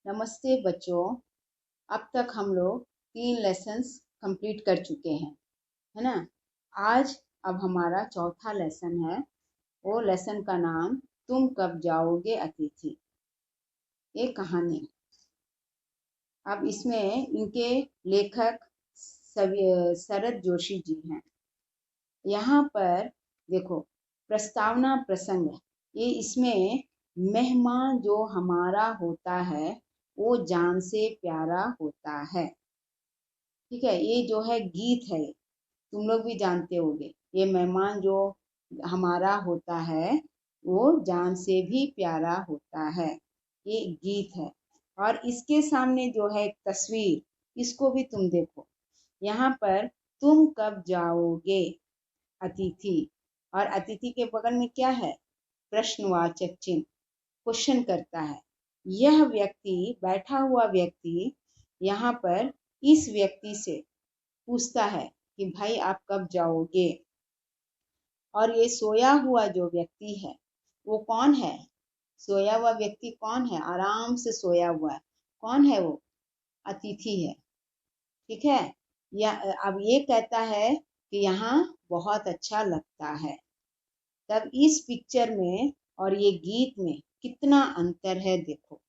नमस्ते बच्चों। अब तक हम लोग 3 लेसन्स कंप्लीट कर चुके हैं, है ना। आज अब हमारा चौथा लेसन है। वो लेसन का नाम तुम कब जाओगे अतिथि, ये कहानी। अब इसमें इनके लेखक शरद जोशी जी हैं। यहाँ पर देखो, प्रस्तावना प्रसंग, ये इसमें मेहमान जो हमारा होता है वो जान से प्यारा होता है। ठीक है, ये जो है गीत है, तुम लोग भी जानते होगे। ये मेहमान जो हमारा होता है वो जान से भी प्यारा होता है, ये गीत है। और इसके सामने जो है एक तस्वीर, इसको भी तुम देखो। यहाँ पर तुम कब जाओगे अतिथि, और अतिथि के बगल में क्या है? प्रश्नवाचक चिन्ह, क्वेश्चन करता है। यह व्यक्ति, बैठा हुआ व्यक्ति, यहाँ पर इस व्यक्ति से पूछता है कि भाई आप कब जाओगे। और ये सोया हुआ जो व्यक्ति है वो कौन है? सोया हुआ व्यक्ति कौन है? आराम से सोया हुआ है, कौन है वो? अतिथि है। ठीक है, या अब ये कहता है कि यहाँ बहुत अच्छा लगता है। तब इस पिक्चर में और ये गीत में कितना अंतर है देखो।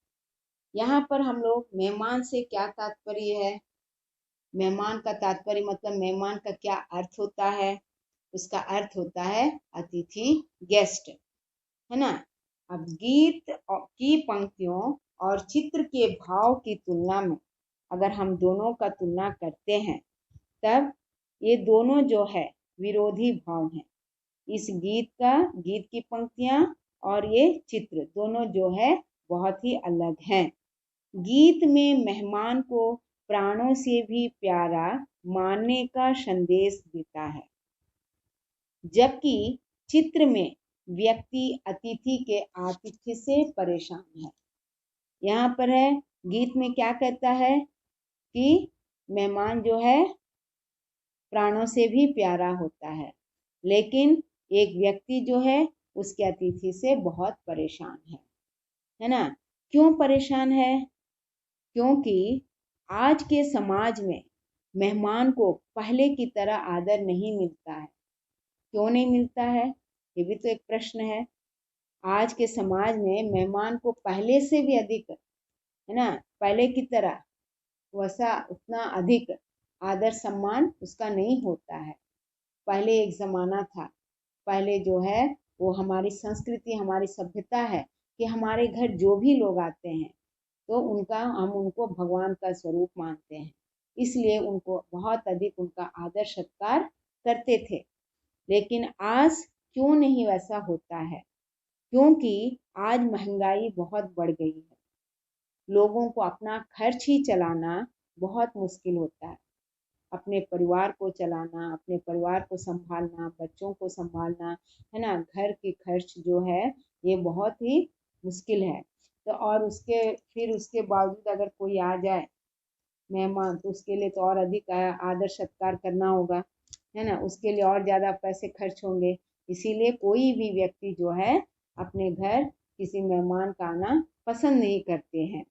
यहाँ पर हम लोग मेहमान से क्या तात्पर्य है? मेहमान का तात्पर्य मतलब मेहमान का क्या अर्थ होता है? उसका अर्थ होता है अतिथि, गेस्ट, है ना। अब गीत की पंक्तियों और चित्र के भाव की तुलना में अगर हम दोनों का तुलना करते हैं तब ये दोनों जो है विरोधी भाव हैं। इस गीत की पंक्तियां और ये चित्र दोनों जो है बहुत ही अलग हैं। गीत में मेहमान को प्राणों से भी प्यारा मानने का संदेश देता है, जबकि चित्र में व्यक्ति अतिथि के आतिथ्य से परेशान है। यहाँ पर है, गीत में क्या कहता है कि मेहमान जो है प्राणों से भी प्यारा होता है, लेकिन एक व्यक्ति जो है उसके अतिथि से बहुत परेशान है ना। क्यों परेशान है? क्योंकि आज के समाज में मेहमान को पहले की तरह आदर नहीं मिलता है। क्यों नहीं मिलता है, ये भी तो एक प्रश्न है। आज के समाज में मेहमान को पहले से भी अधिक, है ना, पहले की तरह वैसा उतना अधिक आदर सम्मान उसका नहीं होता है। पहले एक ज़माना था, पहले जो है वो हमारी संस्कृति, हमारी सभ्यता है कि हमारे घर जो भी लोग आते हैं तो हम उनको भगवान का स्वरूप मानते हैं, इसलिए उनको बहुत अधिक उनका आदर सत्कार करते थे। लेकिन आज क्यों नहीं वैसा होता है? क्योंकि आज महंगाई बहुत बढ़ गई है। लोगों को अपना खर्च ही चलाना बहुत मुश्किल होता है। अपने परिवार को चलाना, अपने परिवार को संभालना, बच्चों को संभालना, है ना, घर के खर्च जो है ये बहुत ही मुश्किल है। तो और उसके बावजूद अगर कोई आ जाए मेहमान तो उसके लिए तो और अधिक आदर सत्कार करना होगा, है ना, उसके लिए और ज़्यादा पैसे खर्च होंगे। इसीलिए कोई भी व्यक्ति जो है अपने घर किसी मेहमान का आना पसंद नहीं करते हैं,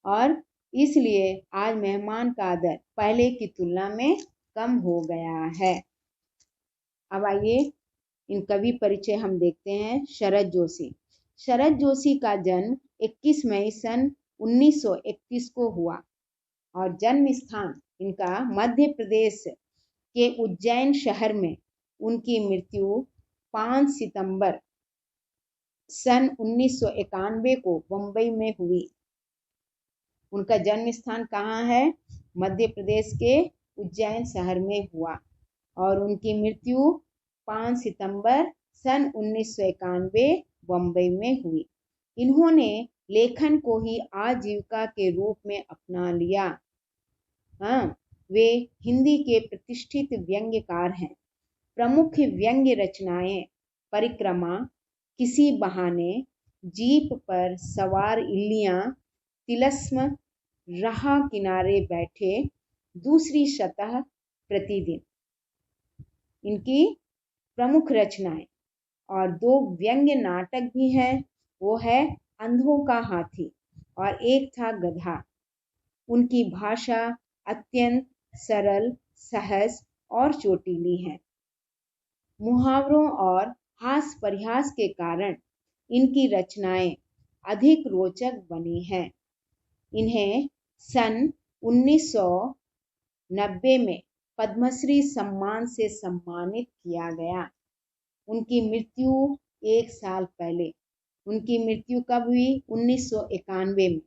और इसलिए आज मेहमान का आदर पहले की तुलना में कम हो गया है। अब आइए इन कवि परिचय हम देखते हैं। शरद जोशी। शरद जोशी का जन्म 21 मई सन 1931 को हुआ और जन्म स्थान इनका मध्य प्रदेश के उज्जैन शहर में। उनकी मृत्यु 5 सितंबर सन 1991 को मुंबई में हुई। उनका जन्म स्थान कहाँ है? मध्य प्रदेश के उज्जैन शहर में हुआ और उनकी मृत्यु 5 सितंबर सन 1991 बम्बई में हुई। इन्होंने लेखन को ही आजीविका के रूप में अपना लिया। हाँ, वे हिंदी के प्रतिष्ठित व्यंग्यकार हैं। प्रमुख व्यंग्य रचनाएं परिक्रमा, किसी बहाने, जीप पर सवार इल्लियां, तिलस्म, राह किनारे बैठे, दूसरी सतह, प्रतिदिन, इनकी प्रमुख रचनाएं। और 2 व्यंग्य नाटक भी हैं, वो है अंधों का हाथी और एक था गधा। उनकी भाषा अत्यंत सरल, सहज और चोटीली है। मुहावरों और हास्य परिहास के कारण इनकी रचनाएं अधिक रोचक बनी हैं। इन्हें सन 1990 में पद्मश्री सम्मान से सम्मानित किया गया। उनकी मृत्यु 1 साल पहले, उनकी मृत्यु कब हुई? 1991 में,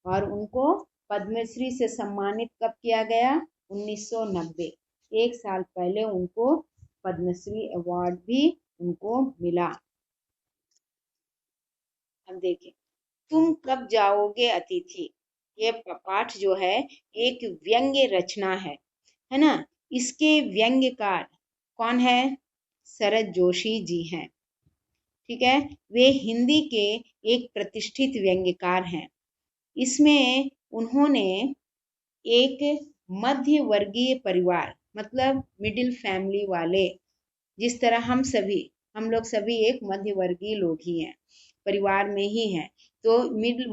और उनको पद्मश्री से सम्मानित कब किया गया? 1990। 1 साल पहले उनको पद्मश्री अवार्ड भी उनको मिला। अब देखें, तुम कब जाओगे अतिथि। ये पाठ जो है एक व्यंग्य रचना है ना। इसके व्यंग्यकार कौन है? शरद जोशी जी हैं। ठीक है, वे हिंदी के एक प्रतिष्ठित व्यंग्यकार हैं। इसमें उन्होंने एक मध्य वर्गीय परिवार, मतलब मिडिल फैमिली वाले, जिस तरह हम लोग सभी एक मध्य वर्गीय लोग ही हैं, परिवार में ही हैं। तो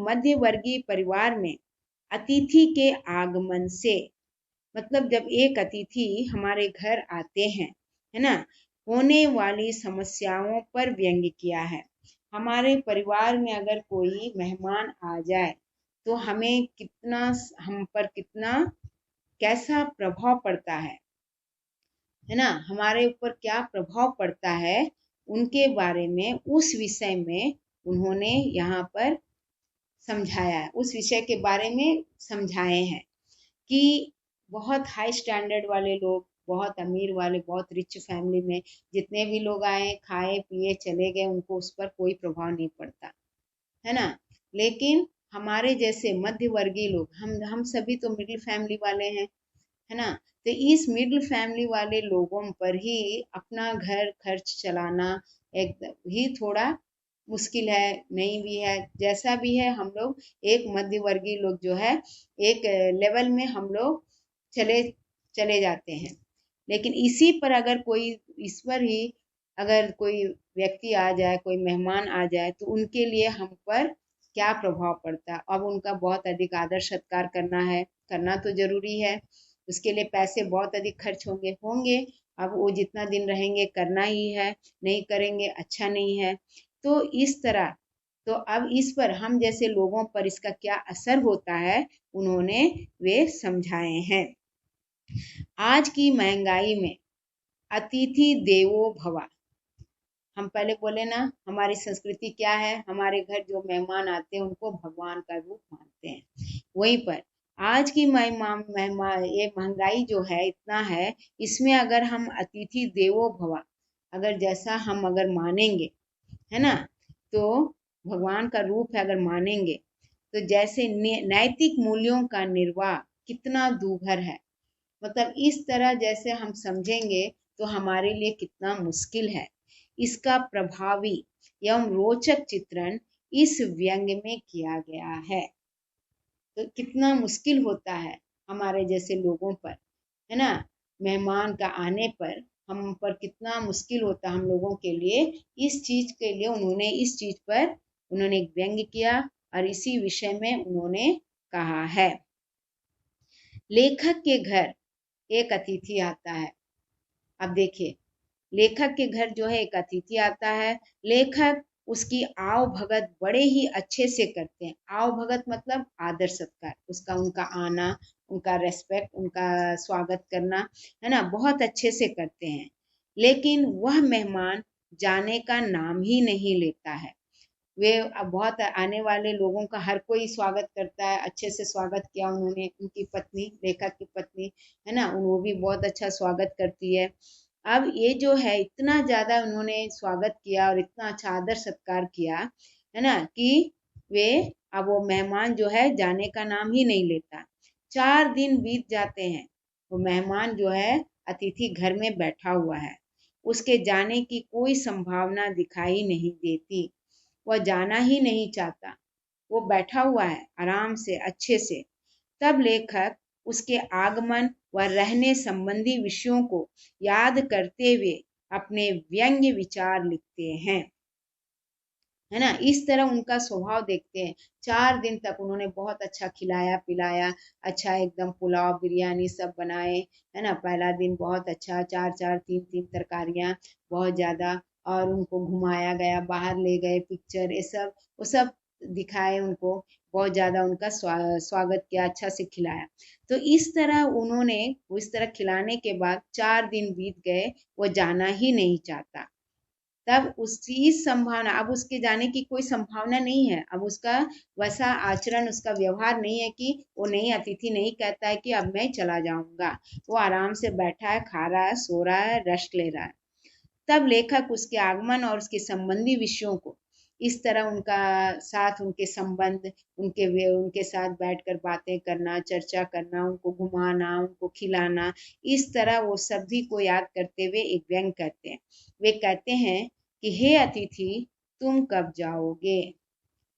मध्य वर्गीय परिवार में अतिथि के आगमन से, मतलब जब एक अतिथि हमारे घर आते हैं, है ना, होने वाली समस्याओं पर व्यंग्य किया है। हमारे परिवार में अगर कोई मेहमान आ जाए तो हमें हम पर कितना कैसा प्रभाव पड़ता है ना, हमारे ऊपर क्या प्रभाव पड़ता है, उनके बारे में, उस विषय में उन्होंने यहाँ पर समझाया है। उस विषय के बारे में समझाए हैं कि बहुत हाई स्टैंडर्ड वाले लोग, बहुत अमीर वाले, बहुत रिच फैमिली में जितने भी लोग आए, खाए पिए चले गए, उनको उस पर कोई प्रभाव नहीं पड़ता, है ना। लेकिन हमारे जैसे मध्य वर्गीय लोग, हम सभी तो मिडिल फैमिली वाले हैं, है ना। तो इस मिडिल फैमिली वाले लोगों पर ही अपना घर खर्च चलाना एक ही थोड़ा मुश्किल है, नहीं भी है, जैसा भी है, हम लोग एक मध्य वर्गीय लोग जो है एक लेवल में हम लोग चले जाते हैं। लेकिन इसी पर अगर कोई, इस पर ही अगर कोई व्यक्ति आ जाए, कोई मेहमान आ जाए, तो उनके लिए हम पर क्या प्रभाव पड़ता है। अब उनका बहुत अधिक आदर सत्कार करना तो जरूरी है, उसके लिए पैसे बहुत अधिक खर्च होंगे। अब वो जितना दिन रहेंगे करना ही है, नहीं करेंगे अच्छा नहीं है। तो इस तरह, तो अब इस पर हम जैसे लोगों पर इसका क्या असर होता है, उन्होंने वे समझाए हैं। आज की महंगाई में अतिथि देवो भव, हम पहले बोले ना, हमारी संस्कृति क्या है, हमारे घर जो मेहमान आते हैं उनको भगवान का रूप मानते हैं। वहीं पर आज की ये महंगाई जो है इतना है, इसमें अगर हम अतिथि देवो भव, अगर जैसा हम अगर मानेंगे, है ना, तो भगवान का रूप है अगर मानेंगे, तो जैसे नैतिक मूल्यों का निर्वाह कितना दूभर है, मतलब इस तरह जैसे हम समझेंगे तो हमारे लिए कितना मुश्किल है। इसका प्रभावी एवं रोचक चित्रण इस व्यंग्य में किया गया है। तो कितना मुश्किल होता है हमारे जैसे लोगों पर, है ना, मेहमान का आने पर हम पर कितना मुश्किल होता है हम लोगों के लिए। इस चीज के लिए उन्होंने इस चीज पर उन्होंने एक व्यंग्य किया और इसी विषय में उन्होंने कहा है। लेखक के घर एक अतिथि आता है। अब देखिए, लेखक के घर जो है एक अतिथि आता है। लेखक उसकी आव भगत बड़े ही अच्छे से करते हैं। आव भगत मतलब आदर सत्कार, उनका आना, उनका रेस्पेक्ट, उनका स्वागत करना, है ना, बहुत अच्छे से करते हैं। लेकिन वह मेहमान जाने का नाम ही नहीं लेता है। वे अब बहुत आने वाले लोगों का हर कोई स्वागत करता है, अच्छे से स्वागत किया उन्होंने। उनकी पत्नी, लेखक की पत्नी, है ना, वो भी बहुत अच्छा स्वागत करती है। अब ये जो है इतना ज़्यादा उन्होंने स्वागत किया और इतना अच्छा आदर सत्कार किया, है ना, कि वे अब वो मेहमान जो है जाने का नाम ही नहीं लेता। 4 दिन बीत जाते हैं, वो मेहमान जो है अतिथि घर में बैठा हुआ है, उसके जाने की कोई संभावना दिखाई नहीं देती, वह जाना ही नहीं चाहता, वो बैठा हुआ है आराम से अच्छे से। तब लेखक उसके आगमन व रहने संबंधी विषयों को याद करते हुए अपने व्यंग्य विचार लिखते हैं। है ना। इस तरह उनका स्वभाव देखते हैं। 4 दिन तक उन्होंने बहुत अच्छा खिलाया पिलाया, अच्छा एकदम पुलाव बिरयानी सब बनाए, है ना। पहला दिन बहुत अच्छा, चार चार तीन तीन तरकारियाँ बहुत ज़्यादा, और उनको घुमाया गया, बाहर ले गए, पिक्चर ये सब वो सब दिखाए उनको, बहुत ज़्यादा उनका स्वागत किया, अच्छा से खिलाया। तो इस तरह उन्होंने, इस तरह खिलाने के बाद 4 दिन बीत गए, वो जाना ही नहीं चाहता। तब उसकी संभावना, अब उसके जाने की कोई संभावना नहीं है। अब उसका वैसा आचरण, उसका व्यवहार नहीं है कि वो नहीं, अतिथि नहीं कहता है कि अब मैं चला जाऊंगा। वो आराम से बैठा है, खा रहा है, सो रहा है, रेस्ट ले रहा है। तब लेखक उसके आगमन और उसके संबंधी विषयों को इस तरह उनका साथ, उनके संबंध, उनके साथ बैठकर बातें करना, चर्चा करना, उनको घुमाना, उनको खिलाना, इस तरह वो सभी को याद करते हुए एक व्यंग करते हैं। वे कहते हैं कि हे अतिथि, तुम कब जाओगे।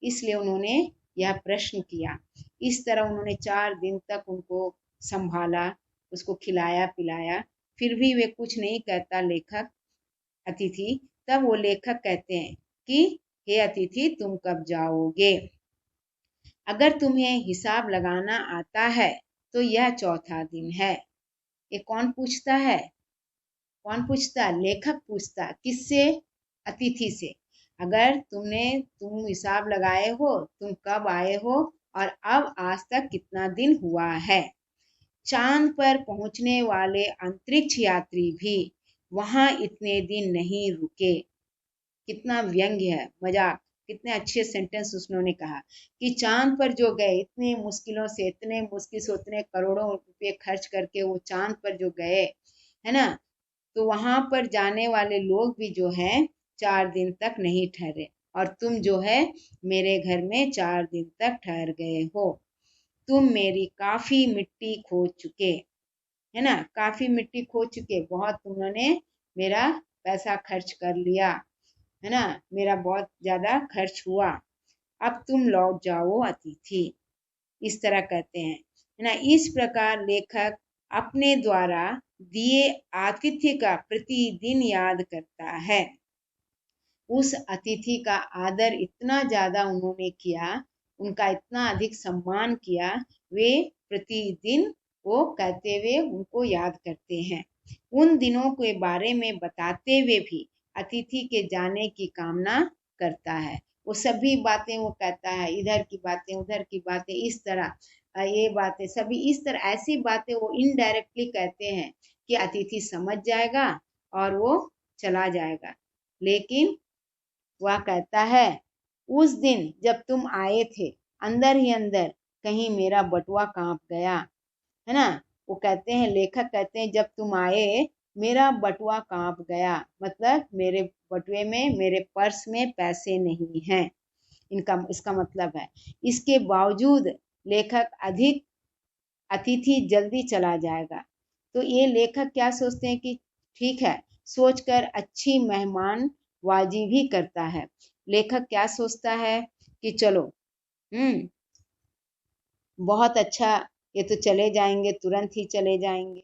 इसलिए उन्होंने यह प्रश्न किया। इस तरह उन्होंने 4 दिन तक उनको संभाला, उसको खिलाया पिलाया, फिर भी वे कुछ नहीं कहता लेखक, अतिथि। तब वो लेखक कहते हैं कि हे अतिथि, तुम कब जाओगे। अगर तुम्हें हिसाब लगाना आता है तो यह चौथा दिन है। ये कौन पूछता है? कौन पूछता? लेखक पूछता। किससे? अतिथि से। अगर तुम हिसाब लगाए हो, तुम कब आए हो और अब आज तक कितना दिन हुआ है। चांद पर पहुंचने वाले अंतरिक्ष यात्री भी वहां इतने दिन नहीं रुके। कितना व्यंग्य है, मजाक, कितने अच्छे सेंटेंस उन्होंने कहा कि चांद पर जो गए, इतने मुश्किलों से, इतने मुश्किल से, उतने करोड़ों रुपए खर्च करके वो चांद पर जो गए, है ना, तो वहां पर जाने वाले लोग भी जो है 4 दिन तक नहीं ठहरे, और तुम जो है मेरे घर में 4 दिन तक ठहर गए हो। तुम मेरी काफी मिट्टी खोद चुके, है ना, काफी मिट्टी खोद चुके, बहुत तुमने मेरा पैसा खर्च कर लिया, है ना, मेरा बहुत ज्यादा खर्च हुआ। अब तुम लौट जाओ अतिथि। इस तरह कहते हैं, है ना। इस प्रकार लेखक अपने द्वारा दिए आतिथ्य का प्रतिदिन याद करता है। उस अतिथि का आदर इतना ज्यादा उन्होंने किया, उनका इतना अधिक सम्मान किया, वे प्रतिदिन वो कहते हुए उनको याद करते हैं। उन दिनों के बारे में बताते हुए भी अतिथि के जाने की कामना करता है। वो सभी बातें वो कहता है, इधर की बातें उधर की बातें, इस तरह ये बातें सभी, इस तरह ऐसी बातें वो इनडायरेक्टली कहते हैं कि अतिथि समझ जाएगा और वो चला जाएगा। लेकिन वह कहता है, उस दिन जब तुम आए थे, अंदर ही अंदर कहीं मेरा बटुआ कांप गया, है ना। वो कहते हैं, लेखक कहते हैं, जब तुम आए मेरा बटुआ कांप गया, मतलब मेरे बटुए में, मेरे पर्स में पैसे नहीं हैं, इनका इसका मतलब है। इसके बावजूद लेखक अधिक अतिथि जल्दी चला जाएगा। तो ये लेखक क्या सोचते हैं कि ठीक है, सोचकर अच्छी मेहमानवाजी भी करता है। लेखक क्या सोचता है कि चलो, बहुत अच्छा, ये तो चले जाएंगे, तुरंत ही चले जाएंगे।